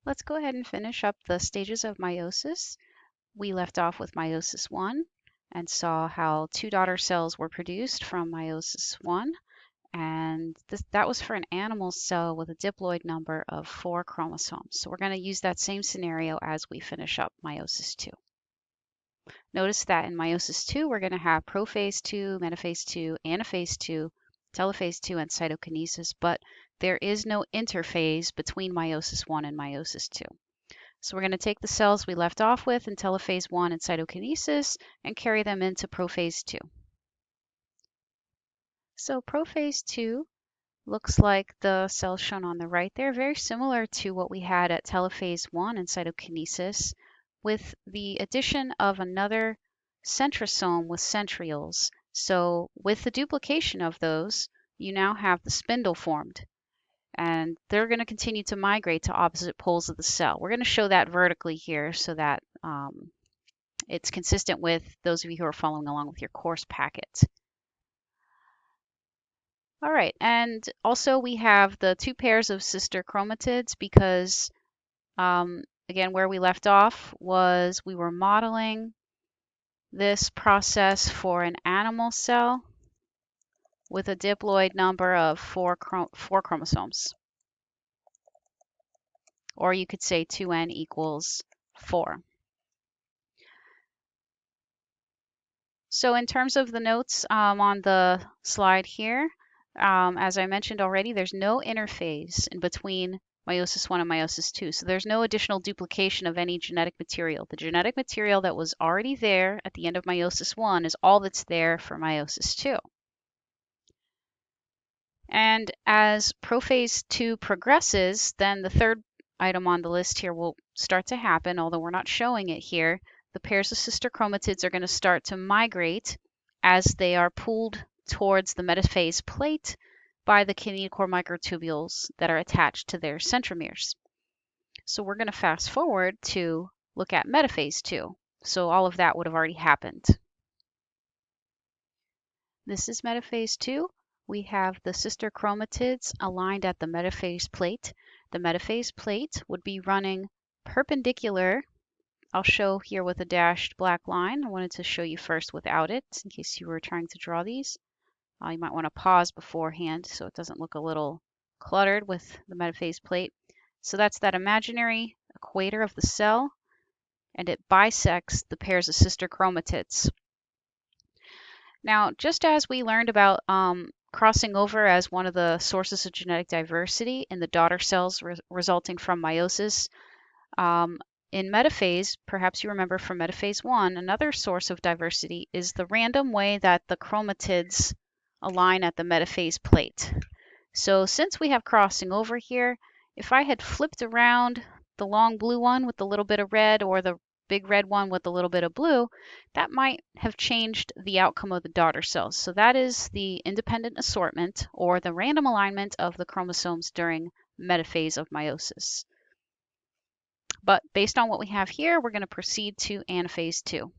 Let's go ahead and finish up the stages of meiosis. We left off with meiosis 1 and saw how two daughter cells were produced from meiosis 1. And that was for an animal cell with a diploid number of 4 chromosomes. So we're going to use that same scenario as we finish up meiosis 2. Notice that in meiosis 2, we're going to have prophase 2, metaphase 2, anaphase 2, telophase 2, and cytokinesis, but there is no interphase between meiosis 1 and meiosis 2. So we're going to take the cells we left off with in telophase 1 and cytokinesis and carry them into prophase 2. So prophase 2 looks like the cells shown on the right there, very similar to what we had at telophase 1 and cytokinesis, with the addition of another centrosome with centrioles. So with the duplication of those, you now have the spindle formed. And they're going to continue to migrate to opposite poles of the cell. We're going to show that vertically here so that it's consistent with those of you who are following along with your course packet. All right, and also we have the two pairs of sister chromatids because, again, where we left off was we were modeling this process for an animal cell with a diploid number of 4 chromosomes. Or you could say 2n equals 4. So in terms of the notes on the slide here, as I mentioned already, there's no interphase in between meiosis 1 and meiosis 2. So there's no additional duplication of any genetic material. The genetic material that was already there at the end of meiosis 1 is all that's there for meiosis 2. And as prophase 2 progresses, then the third item on the list here will start to happen, although we're not showing it here. The pairs of sister chromatids are going to start to migrate as they are pulled towards the metaphase plate by the kinetochore microtubules that are attached to their centromeres. So we're going to fast forward to look at metaphase 2. So all of that would have already happened. This is metaphase 2. We have the sister chromatids aligned at the metaphase plate. The metaphase plate would be running perpendicular. I'll show here with a dashed black line. I wanted to show you first without it in case you were trying to draw these. You might want to pause beforehand so it doesn't look a little cluttered with the metaphase plate. So that's that imaginary equator of the cell, and it bisects the pairs of sister chromatids. Now, just as we learned about crossing over as one of the sources of genetic diversity in the daughter cells resulting from meiosis, in metaphase, perhaps you remember from metaphase 1, another source of diversity is the random way that the chromatids align at the metaphase plate. So since we have crossing over here, if I had flipped around the long blue one with a little bit of red or the big red one with a little bit of blue, that might have changed the outcome of the daughter cells. So that is the independent assortment or the random alignment of the chromosomes during metaphase of meiosis. But based on what we have here, we're going to proceed to anaphase 2.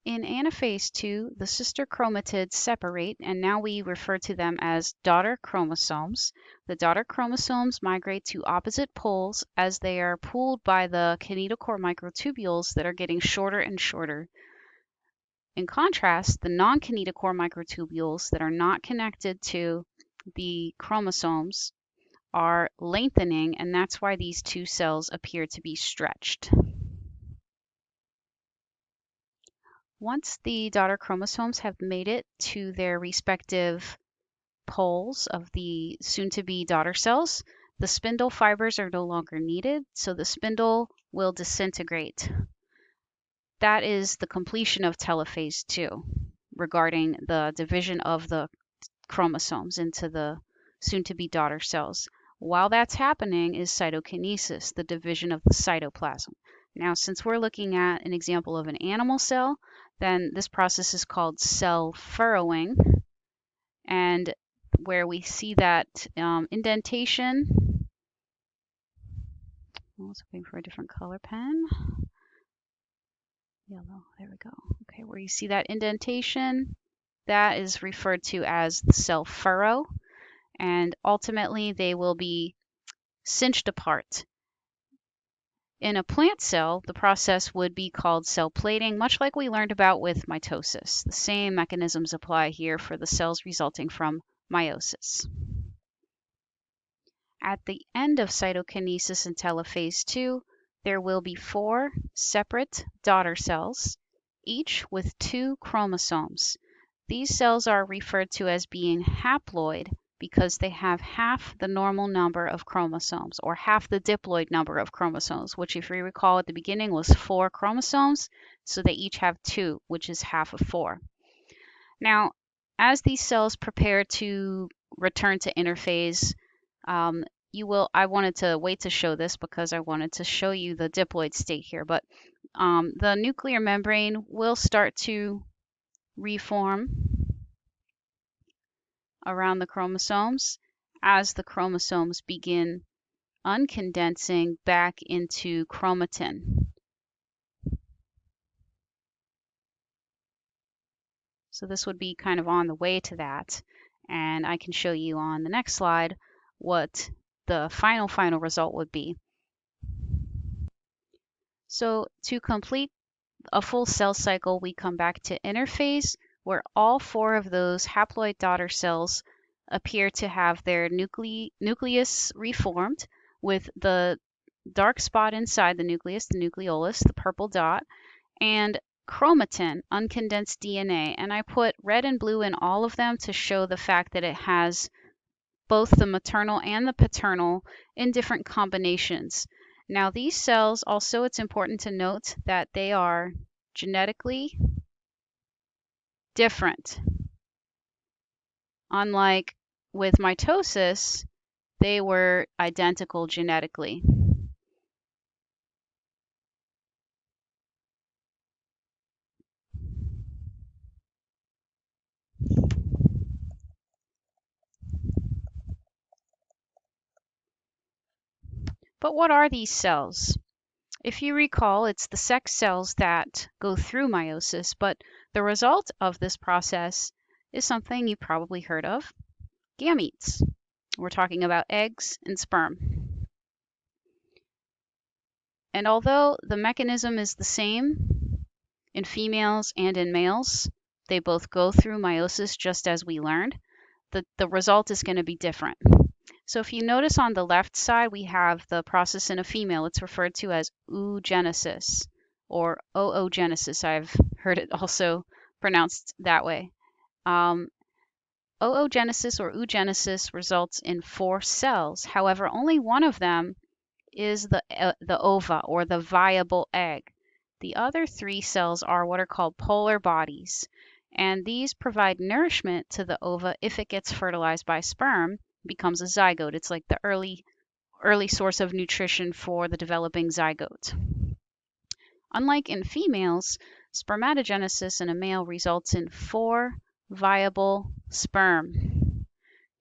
In anaphase 2, the sister chromatids separate, and now we refer to them as daughter chromosomes. The daughter chromosomes migrate to opposite poles as they are pulled by the kinetochore microtubules that are getting shorter and shorter. In contrast, the non-kinetochore microtubules that are not connected to the chromosomes are lengthening, and that's why these two cells appear to be stretched. Once the daughter chromosomes have made it to their respective poles of the soon-to-be daughter cells, the spindle fibers are no longer needed, so the spindle will disintegrate. That is the completion of telophase 2 regarding the division of the chromosomes into the soon-to-be daughter cells. While that's happening is cytokinesis, the division of the cytoplasm. Now, since we're looking at an example of an animal cell, then this process is called cell furrowing. And where we see that indentation, I was looking for a different color pen. Yellow, there we go. Okay, where you see that indentation, that is referred to as the cell furrow. And ultimately, they will be cinched apart. In a plant cell, the process would be called cell plating, much like we learned about with mitosis. The same mechanisms apply here for the cells resulting from meiosis. At the end of cytokinesis in telophase 2, there will be 4 separate daughter cells, each with 2 chromosomes. These cells are referred to as being haploid because they have half the normal number of chromosomes, or half the diploid number of chromosomes, which, if you recall at the beginning, was 4 chromosomes, so they each have 2, which is half of 4. Now, as these cells prepare to return to interphase, I wanted to wait to show this because I wanted to show you the diploid state here, but the nuclear membrane will start to reform around the chromosomes as the chromosomes begin uncondensing back into chromatin. So this would be kind of on the way to that, and I can show you on the next slide what the final result would be. So to complete a full cell cycle, we come back to interphase, where all 4 of those haploid daughter cells appear to have their nucleus reformed, with the dark spot inside the nucleus, the nucleolus, the purple dot, and chromatin, uncondensed DNA. And I put red and blue in all of them to show the fact that it has both the maternal and the paternal in different combinations. Now, these cells also, it's important to note that they are genetically different. Unlike with mitosis, they were identical genetically. But what are these cells? If you recall, it's the sex cells that go through meiosis, but the result of this process is something you probably heard of, gametes. We're talking about eggs and sperm. And although the mechanism is the same in females and in males, they both go through meiosis just as we learned, the result is going to be different. So if you notice on the left side, we have the process in a female. It's referred to as oogenesis or oogenesis. I've heard it also pronounced that way. Oogenesis or oogenesis results in 4 cells. However, only one of them is the ova or the viable egg. The other 3 cells are what are called polar bodies, and these provide nourishment to the ova if it gets fertilized by sperm, becomes a zygote. It's like the early source of nutrition for the developing zygote. Unlike in females, spermatogenesis in a male results in 4 viable sperm.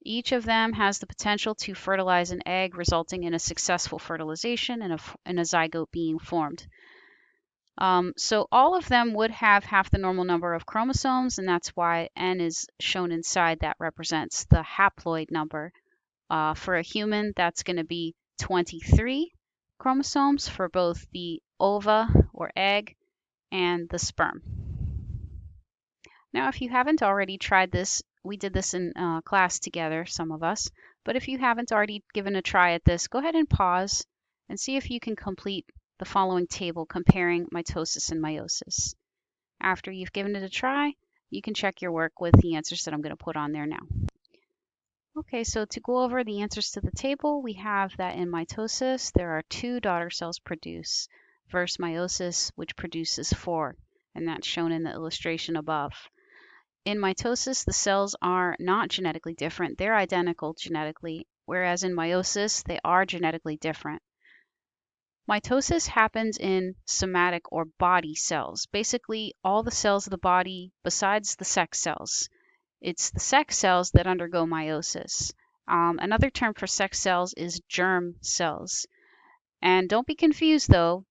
Each of them has the potential to fertilize an egg, resulting in a successful fertilization and a zygote being formed. So all of them would have half the normal number of chromosomes, and that's why N is shown inside. That represents the haploid number. For a human, that's going to be 23 chromosomes for both the ova or egg and the sperm. Now, if you haven't already tried this, we did this in class together, some of us, but if you haven't already given a try at this, go ahead and pause and see if you can complete the following table comparing mitosis and meiosis. After you've given it a try, you can check your work with the answers that I'm going to put on there now. Okay, so to go over the answers to the table, we have that in mitosis, there are 2 daughter cells produced versus meiosis, which produces 4, and that's shown in the illustration above. In mitosis, the cells are not genetically different. They're identical genetically, whereas in meiosis, they are genetically different. Mitosis happens in somatic or body cells, basically all the cells of the body besides the sex cells. It's the sex cells that undergo meiosis. Another term for sex cells is germ cells. And don't be confused though,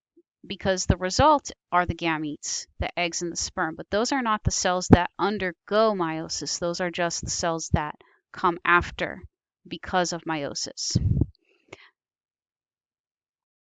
because the result are the gametes, the eggs and the sperm, but those are not the cells that undergo meiosis. Those are just the cells that come after because of meiosis.